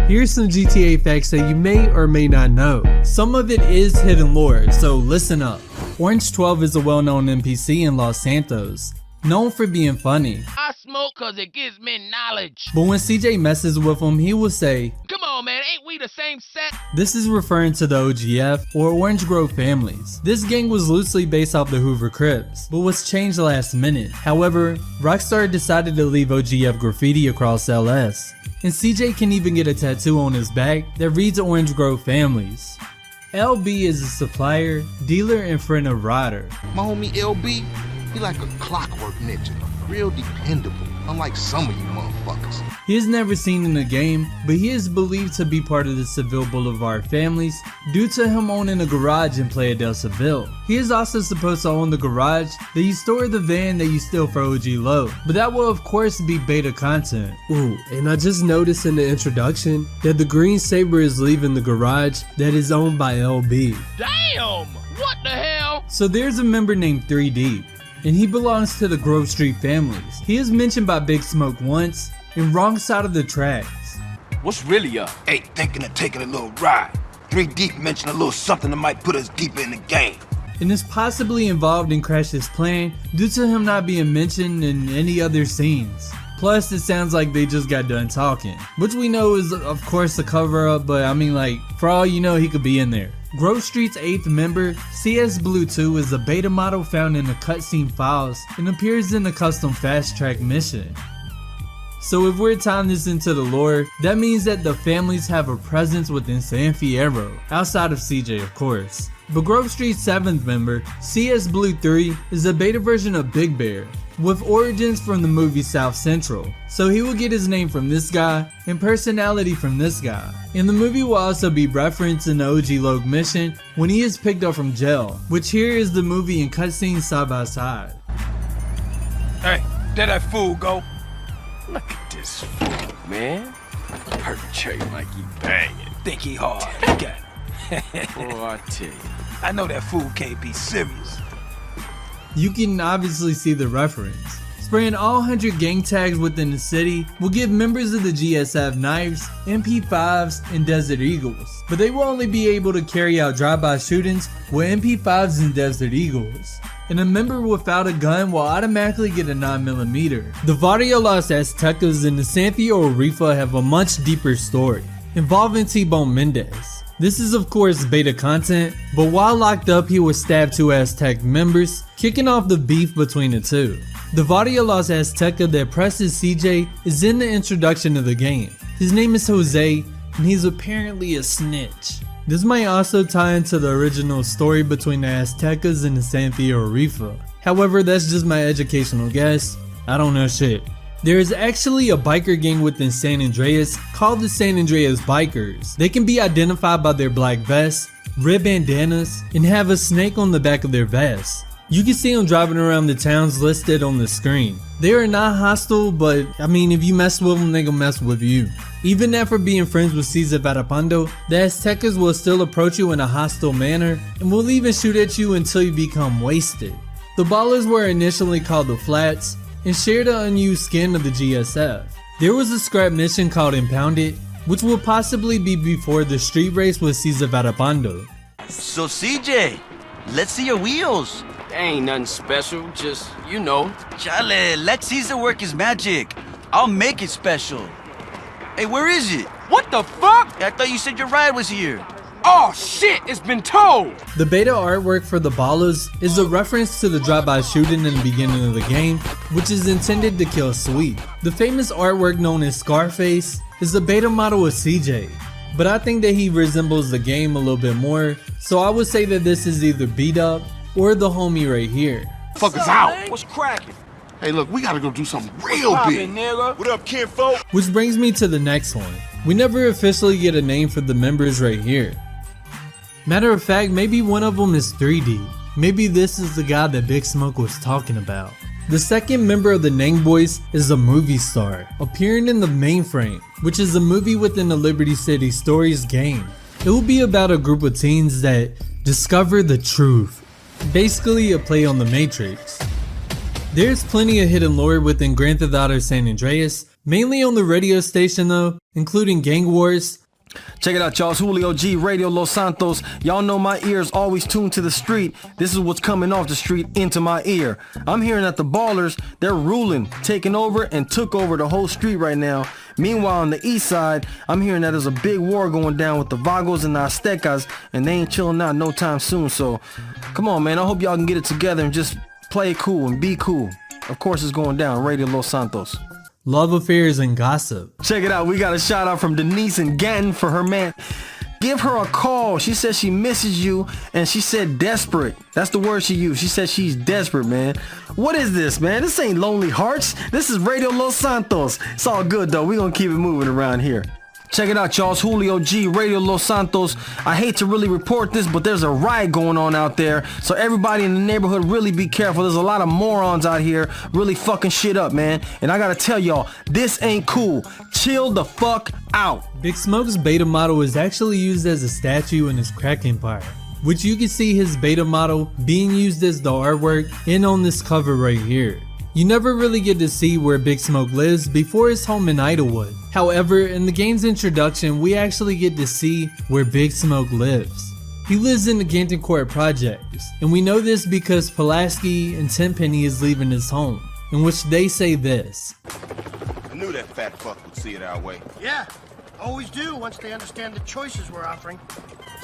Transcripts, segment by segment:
Here's some GTA facts that you may or may not know. Some of it is hidden lore, so listen up. Orange 12 is a well-known NPC in Los Santos, known for being funny. I smoke cause it gives me knowledge. But when CJ messes with him, he will say, "Come on, man, ain't we the same set?" This is referring to the OGF, or Orange Grove families. This gang was loosely based off the Hoover Crips, but was changed last minute. However, Rockstar decided to leave OGF graffiti across LS. And CJ can even get a tattoo on his back that reads Orange Grove families. LB is a supplier, dealer, and friend of Ryder. My homie LB, he like a clockwork ninja, real dependable, unlike some of you motherfuckers. He is never seen in the game, but he is believed to be part of the Seville Boulevard families due to him owning a garage in Playa del Seville. He is also supposed to own the garage that you store the van that you steal for OG Low, but that will of course be beta content. Ooh, and I just noticed in the introduction that the green Sabre is leaving the garage that is owned by LB. Damn! What the hell? So there's a member named 3D, and he belongs to the Grove Street families. He is mentioned by Big Smoke once, in Wrong Side of the Tracks. What's really up? Hey, thinking of taking a little ride. 3 Deep mentioned a little something that might put us deeper in the game. And is possibly involved in Crash's plan due to him not being mentioned in any other scenes. Plus, it sounds like they just got done talking, which we know is of course a cover up, but I mean, like, for all you know, he could be in there. Grove Street's 8th member, CS Blue 2, is a beta model found in the cutscene files and appears in the custom fast track mission. So if we're tying this into the lore, that means that the families have a presence within San Fierro, outside of CJ of course. But Grove Street's 7th member, CS Blue 3, is a beta version of Big Bear, with origins from the movie South Central. So he will get his name from this guy, and personality from this guy. And the movie will also be referenced in the OG Logue mission when he is picked up from jail, which here is the movie and cutscenes side by side. Hey, there that fool go. Look at this fool, man. Perpetrating like he banging. Think he hard. Got it. Boy, I tell you. I know that fool can't be serious. You can obviously see the reference. Spraying all 100 gang tags within the city will give members of the GSF knives, MP5s, and Desert Eagles, but they will only be able to carry out drive-by shootings with MP5s and Desert Eagles. And a member without a gun will automatically get a 9mm. The Barrio Los Aztecas and the Santiago Rifa have a much deeper story, involving T-Bone Mendez. This is of course beta content, but while locked up he was stabbed 2 Aztec members, kicking off the beef between the two. The Barrio Los Azteca that presses CJ is in the introduction of the game. His name is Jose, and he's apparently a snitch. This might also tie into the original story between the Aztecas and the Santiago Rifa. However, that's just my educational guess. I don't know shit. There is actually a biker gang within San Andreas called the San Andreas Bikers. They can be identified by their black vests, red bandanas, and have a snake on the back of their vests. You can see them driving around the towns listed on the screen. They are not hostile, but I mean, if you mess with them, they gon' mess with you. Even after being friends with Cesar Varapando, the Aztecas will still approach you in a hostile manner and will even shoot at you until you become wasted. The Ballas were initially called the Flats and shared the unused skin of the GSF. There was a scrap mission called Impounded, which will possibly be before the street race with Cesar Varapando. So CJ, let's see your wheels. Ain't nothing special, just, you know. Chale, let Caesar work his magic. I'll make it special. Hey, where is it? What the fuck? I thought you said your ride was here. Oh shit, it's been told. The beta artwork for the Ballas is a reference to the drive-by shooting in the beginning of the game, which is intended to kill Sweet. The famous artwork known as Scarface is the beta model of CJ, but I think that he resembles the game a little bit more, so I would say that this is either beat up or the homie right here. Fuckers out. What's cracking? Hey, look, we gotta go do something real big. What up, kinfolk? Which brings me to the next one. We never officially get a name for the members right here. Matter of fact, maybe one of them is 3D. Maybe this is the guy that Big Smoke was talking about. The second member of the Nang Boys is a movie star, appearing in the Mainframe, which is a movie within the Liberty City Stories game. It will be about a group of teens that discover the truth. Basically a play on the Matrix. There's plenty of hidden lore within Grand Theft Auto San Andreas, mainly on the radio station though, including Gang Wars. Check it out, y'all. It's Julio G, Radio Los Santos. Y'all know my ears always tuned to the street. This is what's coming off the street into my ear. I'm hearing that the Ballers, they're ruling, taking over, and took over the whole street right now. Meanwhile, on the east side, I'm hearing that there's a big war going down with the Vagos and the Aztecas, and they ain't chilling out no time soon. So, come on, man. I hope y'all can get it together and just play cool and be cool. Of course, it's going down. Radio Los Santos. Love affairs and gossip. Check it out. We got a shout out from Denise and Ganton for her man. Give her a call. She says she misses you, and she said desperate. That's the word she used. She said she's desperate, man. What is this, man? This ain't Lonely Hearts. This is Radio Los Santos. It's all good, though. We gonna keep it moving around here. Check it out, y'all. It's Julio G, Radio Los Santos. I hate to really report this, but there's a riot going on out there. So everybody in the neighborhood, really be careful. There's a lot of morons out here really fucking shit up, man. And I gotta tell y'all, this ain't cool. Chill the fuck out. Big Smoke's beta model is actually used as a statue in his crack empire, which you can see his beta model being used as the artwork and on this cover right here. You never really get to see where Big Smoke lives before his home in Idlewood. However, in the game's introduction, we actually get to see where Big Smoke lives. He lives in the Ganton Court projects, and we know this because Pulaski and Tenpenny is leaving his home, in which they say this. I knew that fat fuck would see it our way. Yeah, always do once they understand the choices we're offering.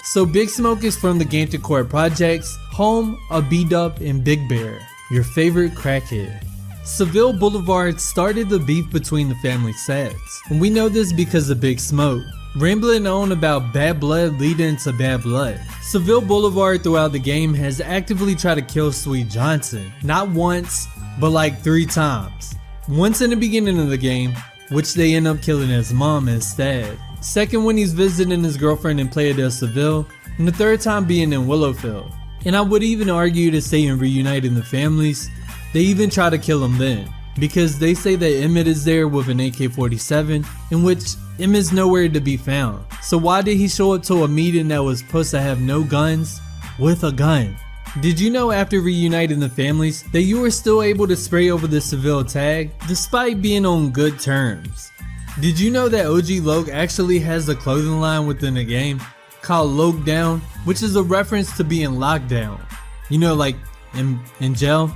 So Big Smoke is from the Ganton Court projects, home of B-Dup and Big Bear, your favorite crackhead. Seville Boulevard started the beef between the family sets, and we know this because of Big Smoke, rambling on about bad blood leading to bad blood. Seville Boulevard throughout the game has actively tried to kill Sweet Johnson, not once, but like 3 times. Once in the beginning of the game, which they end up killing his mom instead. Second when he's visiting his girlfriend in Playa del Seville, and the third time being in Willowfield. And I would even argue to say in reuniting the families, they even try to kill him then, because they say that Emmett is there with an AK-47, in which Emmett's nowhere to be found. So why did he show up to a meeting that was supposed to have no guns, with a gun? Did you know after reuniting the families that you were still able to spray over the Seville tag, despite being on good terms? Did you know that OG Loke actually has a clothing line within the game called Loke Down, which is a reference to being locked down? You know, like in jail?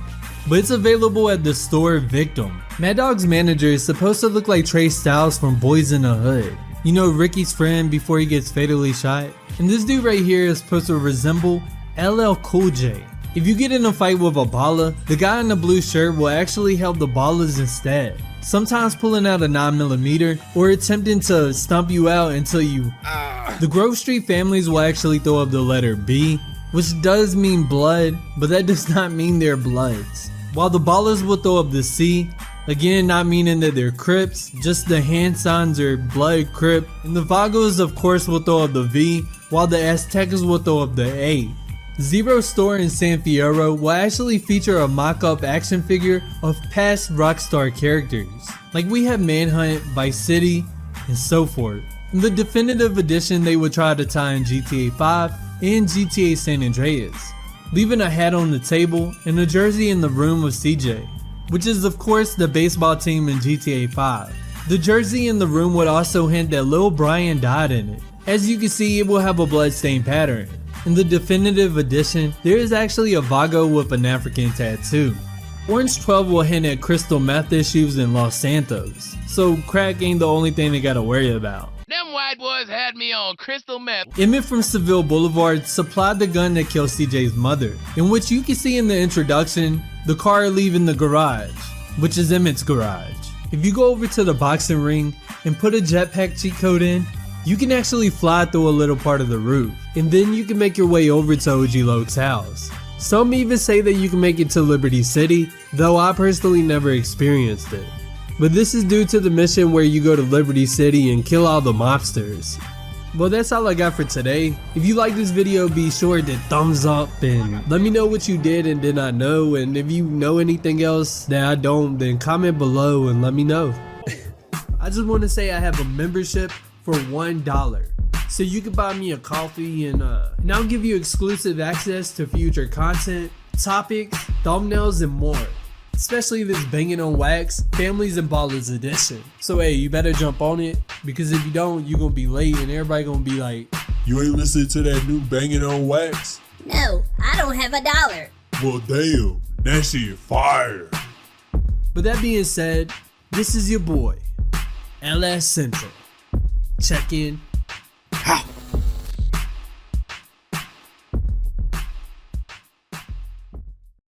But it's available at the store Victim. Mad Dog's manager is supposed to look like Trey Styles from Boys in the Hood. You know, Ricky's friend before he gets fatally shot? And this dude right here is supposed to resemble LL Cool J. If you get in a fight with a Balla, the guy in the blue shirt will actually help the Ballas instead. Sometimes pulling out a 9mm or attempting to stomp you out until you... The Grove Street families will actually throw up the letter B, which does mean blood, but that does not mean they're Bloods. While the Ballas will throw up the C, again not meaning that they're Crips, just the hand signs are Blood Crip, and the Vagos of course will throw up the V, while the Aztecas will throw up the A. Zero Store in San Fierro will actually feature a mock-up action figure of past Rockstar characters, like we have Manhunt, Vice City, and so forth. In the definitive edition they would try to tie in GTA 5 and GTA San Andreas, leaving a hat on the table and a jersey in the room of CJ, which is of course the baseball team in GTA 5. The jersey in the room would also hint that Lil Brian died in it. As you can see, it will have a bloodstain pattern. In the definitive edition, there is actually a Vago with an African tattoo. Orange 12 will hint at crystal meth issues in Los Santos, so crack ain't the only thing they gotta worry about. Them white boys had me on crystal meth. Emmett from Seville Boulevard supplied the gun that killed CJ's mother, in which you can see in the introduction, the car leaving the garage, which is Emmett's garage. If you go over to the boxing ring and put a jetpack cheat code in, you can actually fly through a little part of the roof, and then you can make your way over to OG Loke's house. Some even say that you can make it to Liberty City, though I personally never experienced it. But this is due to the mission where you go to Liberty City and kill all the mobsters. Well, that's all I got for today. If you like this video, be sure to thumbs up and let me know what you did and did not know, and if you know anything else that I don't, then comment below and let me know. I just want to say I have a membership for $1, so you can buy me a coffee and I'll give you exclusive access to future content, topics, thumbnails, and more. especially if it's Banging on Wax, Families and Ballas edition. So hey, you better jump on it, because if you don't, you're gonna be late and everybody gonna be like, you ain't listening to that new Banging on Wax? No, I don't have $1. Well, damn, that shit fire. But that being said, this is your boy, LS Central. Check in